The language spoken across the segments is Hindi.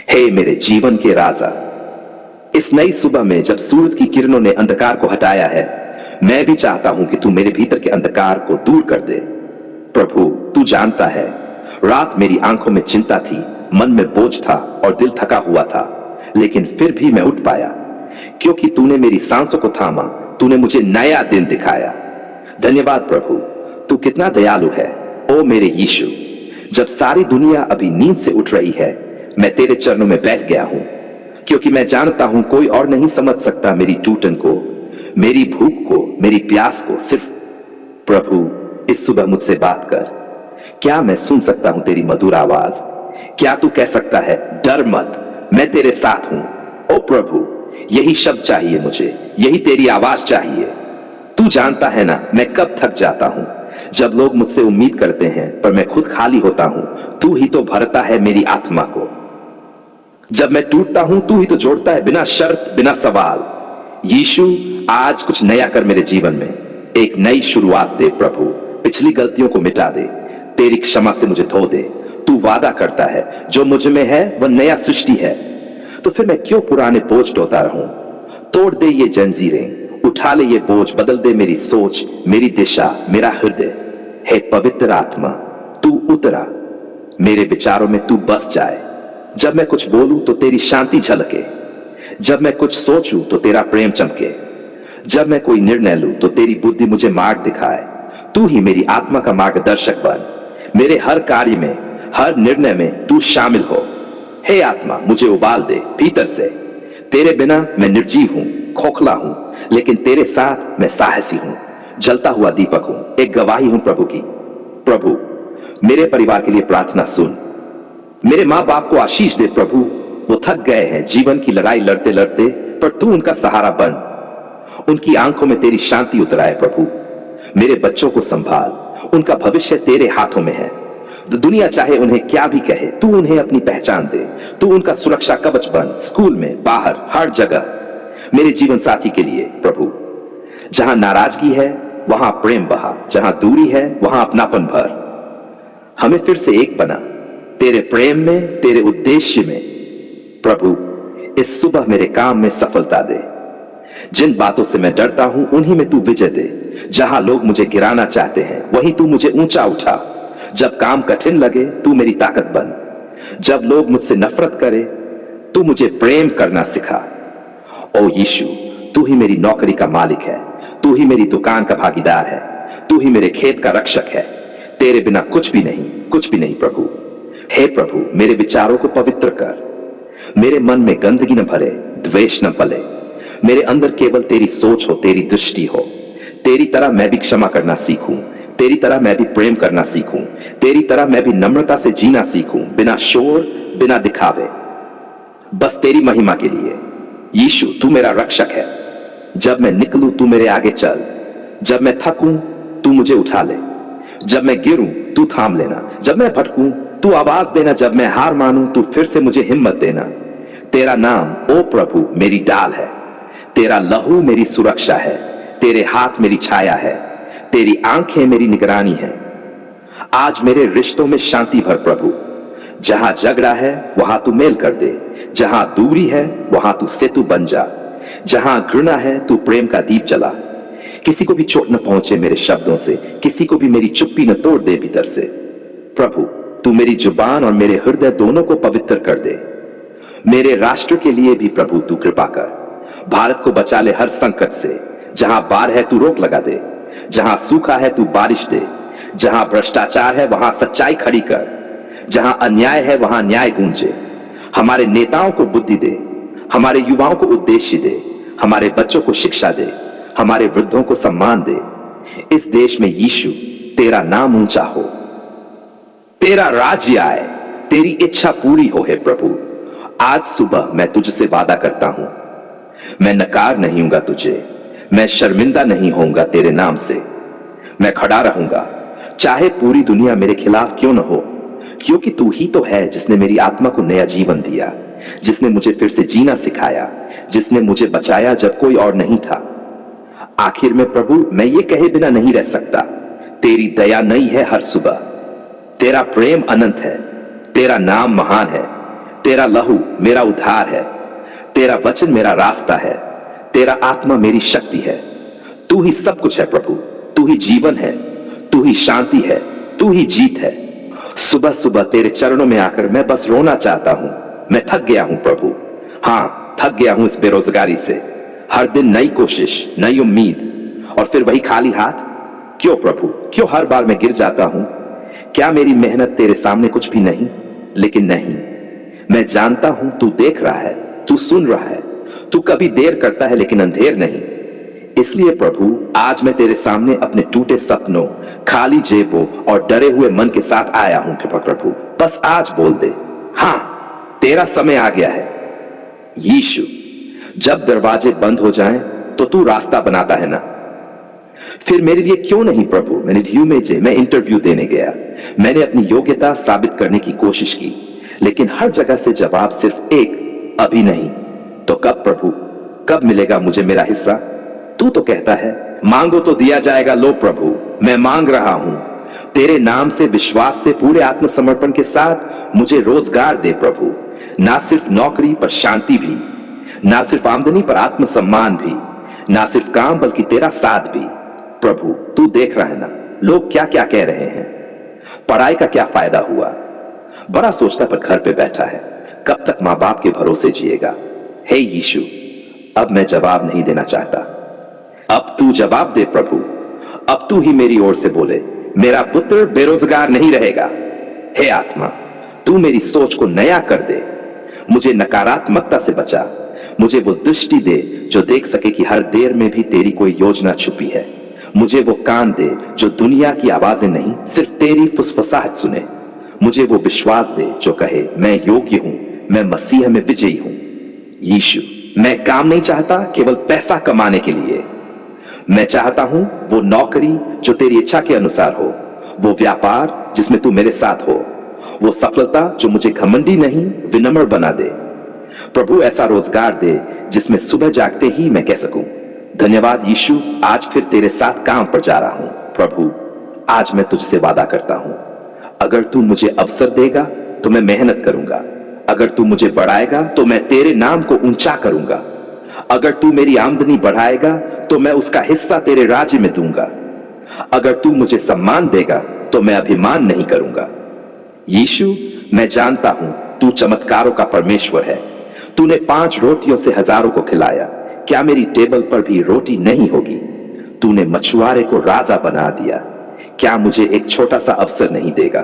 हे मेरे जीवन के राजा, इस नई सुबह में जब सूरज की किरणों ने अंधकार को हटाया है, मैं भी चाहता हूं कि तू मेरे भीतर के अंधकार को दूर कर दे। प्रभु, तू जानता है, रात मेरी आंखों में चिंता थी, मन में बोझ था और दिल थका हुआ था, लेकिन फिर भी मैं उठ पाया क्योंकि तूने मेरी सांसों को थामा, तूने मुझे नया दिन दिखाया। धन्यवाद प्रभु, तू कितना दयालु है। ओ मेरे यीशु, जब सारी दुनिया अभी नींद से उठ रही है, मैं तेरे चरणों में बैठ गया हूं क्योंकि मैं जानता हूं कोई और नहीं समझ सकता मेरी टूटन को, मेरी भूख को, मेरी प्यास को। सिर्फ प्रभु, इस सुबह मुझसे बात कर। क्या मैं सुन सकता हूं तेरी मधुर आवाज? क्या तू कह सकता है, डर मत, मैं तेरे साथ हूं? ओ प्रभु, यही शब्द चाहिए मुझे, यही तेरी आवाज चाहिए। तू जानता है ना मैं कब थक जाता हूं, जब लोग मुझसे उम्मीद करते हैं पर मैं खुद खाली होता हूं। तू ही तो भरता है मेरी आत्मा को। जब मैं टूटता हूं, तू ही तो जोड़ता है, बिना शर्त, बिना सवाल। यीशु, आज कुछ नया कर मेरे जीवन में, एक नई शुरुआत दे प्रभु। पिछली गलतियों को मिटा दे, तेरी क्षमा से मुझे धो दे। तू वादा करता है, जो मुझ में है वह नया सृष्टि है, तो फिर मैं क्यों पुराने बोझ ढोता रहूं? तोड़ दे ये जंजीरें, उठा ले ये बोझ, बदल दे मेरी सोच, मेरी दिशा, मेरा हृदय। हे पवित्र आत्मा, तू उतरा, मेरे विचारों में तू बस जाए। जब मैं कुछ बोलूं तो तेरी शांति झलके, जब मैं कुछ सोचूं तो तेरा प्रेम चमके, जब मैं कोई निर्णय लूं तो तेरी बुद्धि मुझे मार्ग दिखाए। तू ही मेरी आत्मा का मार्गदर्शक बन, मेरे हर कार्य में, हर निर्णय में तू शामिल हो। हे आत्मा, मुझे उबाल दे भीतर से। तेरे बिना मैं निर्जीव हूं, खोखला हूं, लेकिन तेरे साथ मैं साहसी हूं, जलता हुआ दीपक हूं, एक गवाही हूं प्रभु की। प्रभु, मेरे परिवार के लिए प्रार्थना सुन। मेरे माँ बाप को आशीष दे प्रभु, वो थक गए हैं जीवन की लड़ाई लड़ते लड़ते, पर तू उनका सहारा बन। उनकी आंखों में तेरी शांति उतराए प्रभु। मेरे बच्चों को संभाल, उनका भविष्य तेरे हाथों में है। दुनिया चाहे उन्हें क्या भी कहे, तू उन्हें अपनी पहचान दे। तू उनका सुरक्षा कवच बन, स्कूल में, बाहर, हर जगह। मेरे जीवन साथी के लिए प्रभु, जहां नाराजगी है वहां प्रेम बहा, जहां दूरी है वहां अपनापन भर। हमें फिर से एक बना, तेरे प्रेम में, तेरे उद्देश्य में। प्रभु, इस सुबह मेरे काम में सफलता दे। जिन बातों से मैं डरता हूं उन्हीं में तू विजय दे। जहां लोग मुझे गिराना चाहते हैं वहीं तू मुझे ऊंचा उठा। जब काम कठिन लगे तू मेरी ताकत बन। जब लोग मुझसे नफरत करे तू मुझे प्रेम करना सिखा। ओ यीशु, तू ही मेरी नौकरी का मालिक है, तू ही मेरी दुकान का भागीदार है, तू ही मेरे खेत का रक्षक है। तेरे बिना कुछ भी नहीं, कुछ भी नहीं प्रभु। हे प्रभु, मेरे विचारों को पवित्र कर, मेरे मन में गंदगी न भरे, द्वेष न पले। मेरे अंदर केवल तेरी सोच हो, तेरी दृष्टि हो। तेरी तरह मैं भी क्षमा करना सीखूं, तेरी तरह मैं भी प्रेम करना सीखूं, तेरी तरह मैं भी नम्रता से जीना सीखूं, बिना शोर, बिना दिखावे, बस तेरी महिमा के लिए। यीशु, तू मेरा रक्षक है। जब मैं निकलूं तू मेरे आगे चल, जब मैं थकूं तू मुझे उठा ले, जब मैं गिरूं तू थाम लेना, जब मैं भटकूं तू आवाज देना, जब मैं हार मानूं तू फिर से मुझे हिम्मत देना। तेरा नाम ओ प्रभु मेरी डाल है, तेरा लहू मेरी सुरक्षा है, तेरे हाथ मेरी छाया है, तेरी आंखें मेरी निगरानी है। आज मेरे रिश्तों में शांति भर प्रभु। जहां झगड़ा है वहां तू मेल कर दे, जहां दूरी है वहां तू सेतु बन जा, जहां घृणा है तू प्रेम का दीप जला। किसी को भी चोट न पहुंचे मेरे शब्दों से, किसी को भी मेरी चुप्पी न तोड़ दे भीतर से। प्रभु, तू मेरी जुबान और मेरे हृदय दोनों को पवित्र कर दे। मेरे राष्ट्र के लिए भी प्रभु तू कृपा कर। भारत को बचा ले हर संकट से। जहां बाढ़ है तू रोक लगा दे, जहां सूखा है तू बारिश दे, जहां भ्रष्टाचार है वहां सच्चाई खड़ी कर, जहां अन्याय है वहां न्याय गूंजे। हमारे नेताओं को बुद्धि दे, हमारे युवाओं को उद्देश्य दे, हमारे बच्चों को शिक्षा दे, हमारे वृद्धों को सम्मान दे। इस देश में यीशु तेरा नाम ऊंचा हो, तेरा राज्य आए, तेरी इच्छा पूरी हो। हे प्रभु, आज सुबह मैं तुझसे वादा करता हूं, मैं नकार नहीं होऊंगा तुझे, मैं शर्मिंदा नहीं होऊंगा तेरे नाम से। मैं खड़ा रहूंगा चाहे पूरी दुनिया मेरे खिलाफ क्यों न हो, क्योंकि तू ही तो है जिसने मेरी आत्मा को नया जीवन दिया, जिसने मुझे फिर से जीना सिखाया, जिसने मुझे बचाया जब कोई और नहीं था। आखिर में प्रभु, मैं ये कहे बिना नहीं रह सकता, तेरी दया नई है हर सुबह, तेरा प्रेम अनंत है, तेरा नाम महान है, तेरा लहू मेरा उद्धार है, तेरा वचन मेरा रास्ता है, तेरा आत्मा मेरी शक्ति है। तू ही सब कुछ है प्रभु, तू ही जीवन है, तू ही शांति है, तू ही जीत है। सुबह सुबह तेरे चरणों में आकर मैं बस रोना चाहता हूं। मैं थक गया हूं प्रभु, हां थक गया हूं इस बेरोजगारी से। हर दिन नई कोशिश, नई उम्मीद और फिर वही खाली हाथ। क्यों प्रभु, क्यों हर बार मैं गिर जाता हूं? क्या मेरी मेहनत तेरे सामने कुछ भी नहीं? लेकिन नहीं, मैं जानता हूं तू देख रहा है, तू सुन रहा है, तू कभी देर करता है लेकिन अंधेर नहीं। इसलिए प्रभु आज मैं तेरे सामने अपने टूटे सपनों, खाली जेबों और डरे हुए मन के साथ आया हूं। कृपा प्रभु बस आज बोल दे, हां तेरा समय आ गया है। यीशु, जब दरवाजे बंद हो जाएं तो तू रास्ता बनाता है ना? फिर मेरे लिए क्यों नहीं प्रभु? मैं इंटरव्यू देने गया, मैंने अपनी योग्यता साबित करने की कोशिश की, लेकिन हर जगह से जवाब सिर्फ एक, अभी नहीं। तो कब प्रभु, कब मिलेगा मुझे मेरा हिस्सा? तू तो कहता है मांगो तो दिया जाएगा। लो प्रभु मैं मांग रहा हूं, तेरे नाम से विश्वास से पूरे आत्मसमर्पण के साथ मुझे रोजगार दे प्रभु। ना सिर्फ नौकरी पर शांति भी, ना सिर्फ आमदनी पर आत्मसम्मान भी, ना सिर्फ काम बल्कि तेरा साथ भी। प्रभु तू देख रहा है ना लोग क्या क्या कह रहे हैं। पढ़ाई का क्या फायदा हुआ? बड़ा सोचता पर घर पे बैठा है, कब तक मां बाप के भरोसे जिएगा? हे यीशु, अब मैं जवाब नहीं देना चाहता, अब तू जवाब दे प्रभु। अब तू ही मेरी ओर से बोले, मेरा पुत्र बेरोजगार नहीं रहेगा। हे आत्मा, तू मेरी सोच को नया कर दे, मुझे नकारात्मकता से बचा, मुझे वो दृष्टि दे जो देख सके कि हर देर में भी तेरी कोई योजना छुपी है। मुझे वो कान दे जो दुनिया की आवाजें नहीं सिर्फ तेरी फुसफुसाहट सुने। मुझे वो विश्वास दे जो कहे मैं योग्य हूं, मैं मसीह में विजयी हूं। यीशु, मैं काम नहीं चाहता केवल पैसा कमाने के लिए, मैं चाहता हूं वो नौकरी जो तेरी इच्छा के अनुसार हो, वो व्यापार जिसमें तू मेरे साथ हो, वो सफलता जो मुझे घमंडी नहीं विनम्र बना दे। प्रभु ऐसा रोजगार दे जिसमें सुबह जागते ही मैं कह सकूं धन्यवाद यीशु, आज फिर तेरे साथ काम पर जा रहा हूं। प्रभु आज मैं तुझसे वादा करता हूं, अगर तू मुझे अवसर देगा तो मैं मेहनत करूंगा, अगर तू मुझे बढ़ाएगा तो मैं तेरे नाम को ऊंचा करूंगा, अगर तू मेरी आमदनी बढ़ाएगा तो मैं उसका हिस्सा तेरे राज्य में दूंगा, अगर तू मुझे सम्मान देगा तो मैं अभिमान नहीं करूंगा। यीशु, मैं जानता हूं तू चमत्कारों का परमेश्वर है। तूने 5 रोटियों से हजारों को खिलाया, क्या मेरी टेबल पर भी रोटी नहीं होगी? तूने मछुआरे को राजा बना दिया, क्या मुझे एक छोटा सा अवसर नहीं देगा?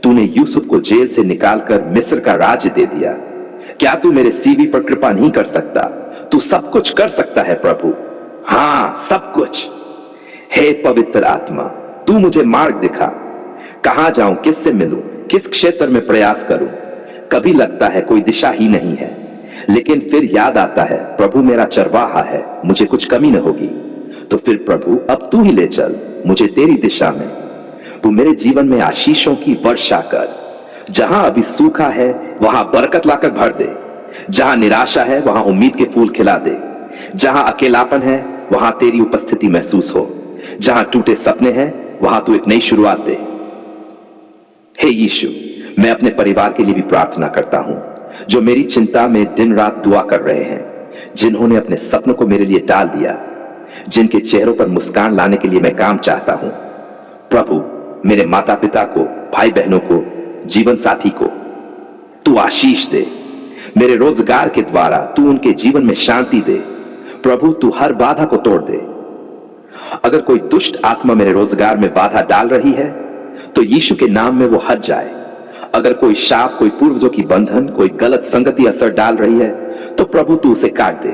तूने यूसुफ को जेल से निकालकर मिस्र का राज्य दे दिया, क्या तू मेरे सीवी पर कृपा नहीं कर सकता? तू सब कुछ कर सकता है प्रभु, हां सब कुछ। हे पवित्र आत्मा, तू मुझे मार्ग दिखा, कहां जाऊं, किससे मिलूं, किस क्षेत्र में प्रयास करूं? कभी लगता है कोई दिशा ही नहीं है, लेकिन फिर याद आता है प्रभु मेरा चरवाहा है, मुझे कुछ कमी न होगी। तो फिर प्रभु अब तू ही ले चल मुझे तेरी दिशा में। तू मेरे जीवन में आशीषों की वर्षा कर, जहां अभी सूखा है वहां बरकत लाकर भर दे, जहां निराशा है वहां उम्मीद के फूल खिला दे, जहां अकेलापन है वहां तेरी उपस्थिति महसूस हो, जहां टूटे सपने हैं वहां तू एक नई शुरुआत दे। हे यीशु, मैं अपने परिवार के लिए भी प्रार्थना करता हूं जो मेरी चिंता में दिन रात दुआ कर रहे हैं, जिन्होंने अपने सपनों को मेरे लिए टाल दिया, जिनके चेहरों पर मुस्कान लाने के लिए मैं काम चाहता हूं। प्रभु मेरे माता पिता को, भाई बहनों को, जीवन साथी को तू आशीष दे, मेरे रोजगार के द्वारा तू उनके जीवन में शांति दे। प्रभु तू हर बाधा को तोड़ दे। अगर कोई दुष्ट आत्मा मेरे रोजगार में बाधा डाल रही है तो यीशु के नाम में वो हट जाए। अगर कोई शाप, कोई पूर्वजों की बंधन, कोई गलत संगति असर डाल रही है तो प्रभु तू उसे काट दे।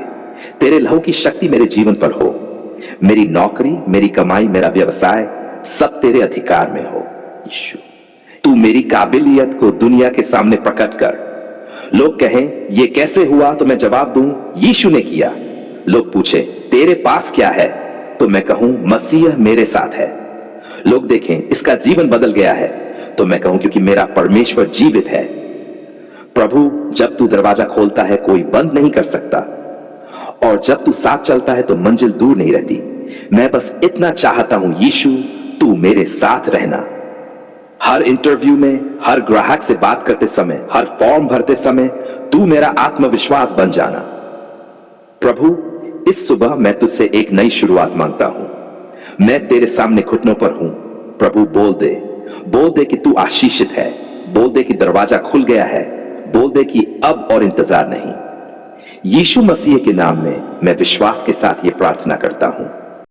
तेरे लहू की शक्ति मेरे जीवन पर हो, मेरी नौकरी, मेरी कमाई, मेरा व्यवसाय सब तेरे अधिकार में हो। यीशु तू मेरी काबिलियत को दुनिया के सामने प्रकट कर। लोग कहें ये कैसे हुआ तो मैं जवाब दूं यीशु ने किया। लोग पूछे तेरे पास क्या है तो मैं कहूं मसीह मेरे साथ है। लोग देखें इसका जीवन बदल गया है तो मैं कहूं क्योंकि मेरा परमेश्वर जीवित है। प्रभु जब तू दरवाजा खोलता है कोई बंद नहीं कर सकता, और जब तू साथ चलता है तो मंजिल दूर नहीं रहती। मैं बस इतना चाहता हूं यीशु, तू मेरे साथ रहना। हर इंटरव्यू में, हर ग्राहक से बात करते समय, हर फॉर्म भरते समय तू मेरा आत्मविश्वास बन जाना। प्रभु, इस सुबह मैं तुझसे एक नई शुरुआत मांगता हूं। मैं तेरे सामने घुटनों पर हूं। प्रभु, बोल दे कि तू आशीषित है। बोल दे कि दरवाजा खुल गया है। बोल दे कि अब और इंतजार नहीं। यीशु मसीह के नाम में मैं विश्वास के साथ यह प्रार्थना करता हूं,